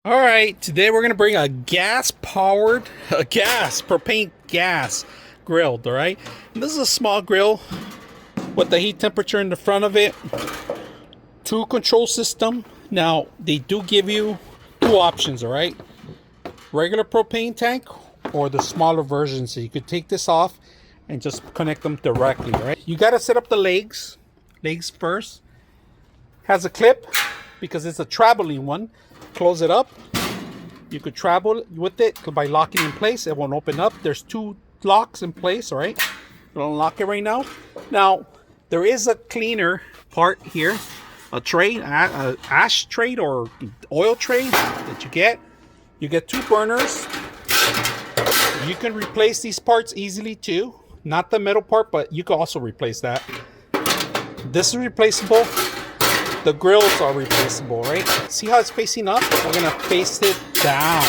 All right, today we're gonna bring a propane gas grilled. All right, and this is a small grill with the heat temperature in the front of it, two control system. Now they do give you two options. All right, regular propane tank or the smaller version. So you could take this off and just connect them directly. All right, you got to set up the legs first. Has a clip because it's a traveling one. Close it up. You could travel with it by locking in place. It won't open up. There's two locks in place. All right, I'll unlock it right now. Now there is a cleaner part here, a tray, a ash tray or oil tray that you get. You get two burners. You can replace these parts easily too. Not the metal part, but you can also replace that. This is replaceable. The grills are replaceable, right? See how it's facing up? We're gonna face it down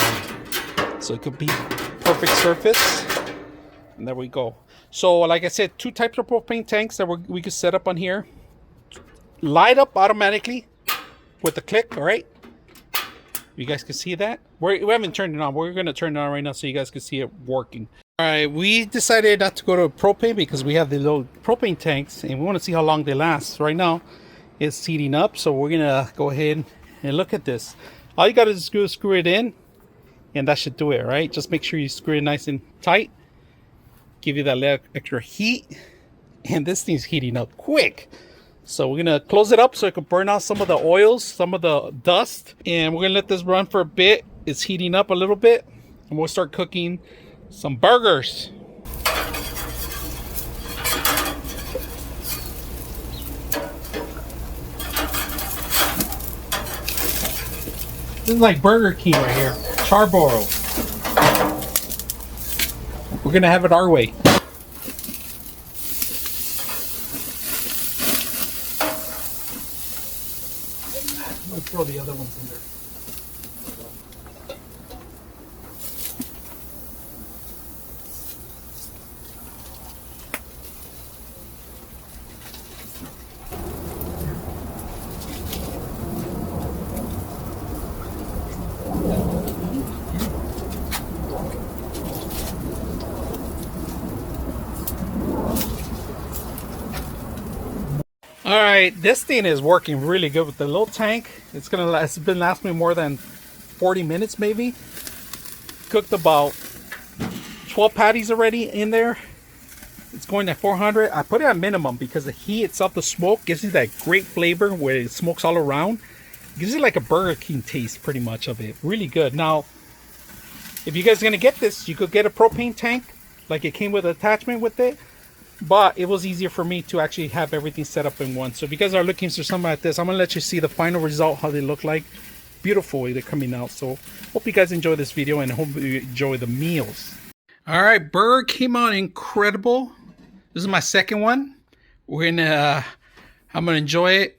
so it could be perfect surface. And there we go. So like I said, two types of propane tanks that we could set up on here. Light up automatically with the click, all right? You guys can see that? We haven't turned it on. We're gonna turn it on right now so you guys can see it working. All right, we decided not to go to propane because we have the little propane tanks and we want to see how long they last. Right now, it's heating up, so we're gonna go ahead and look at this. All you gotta do is screw it in, and that should do it, right? Just make sure you screw it nice and tight. Give you that little extra heat, and this thing's heating up quick. So we're gonna close it up so it can burn out some of the oils, some of the dust, and we're gonna let this run for a bit. It's heating up a little bit, and we'll start cooking some burgers. This is like Burger King right here. Charboro. We're gonna have it our way. Let's throw the other ones in there. All right, this thing is working really good with the little tank. It's been lasting me more than 40 minutes maybe. Cooked about 12 patties already in there. It's going at 400. I put it at minimum because the heat itself, the smoke, gives you that great flavor where it smokes all around. It gives you like a Burger King taste pretty much of it. Really good. Now, if you guys are gonna get this, you could get a propane tank, like it came with an attachment with it. But it was easier for me to actually have everything set up in one. So if you guys are looking for something like this, I'm gonna let you see the final result, how they look like. Beautiful way they're coming out. So hope you guys enjoy this video and hope you enjoy the meals. All right, burger came out incredible. This is my second one. I'm gonna enjoy it.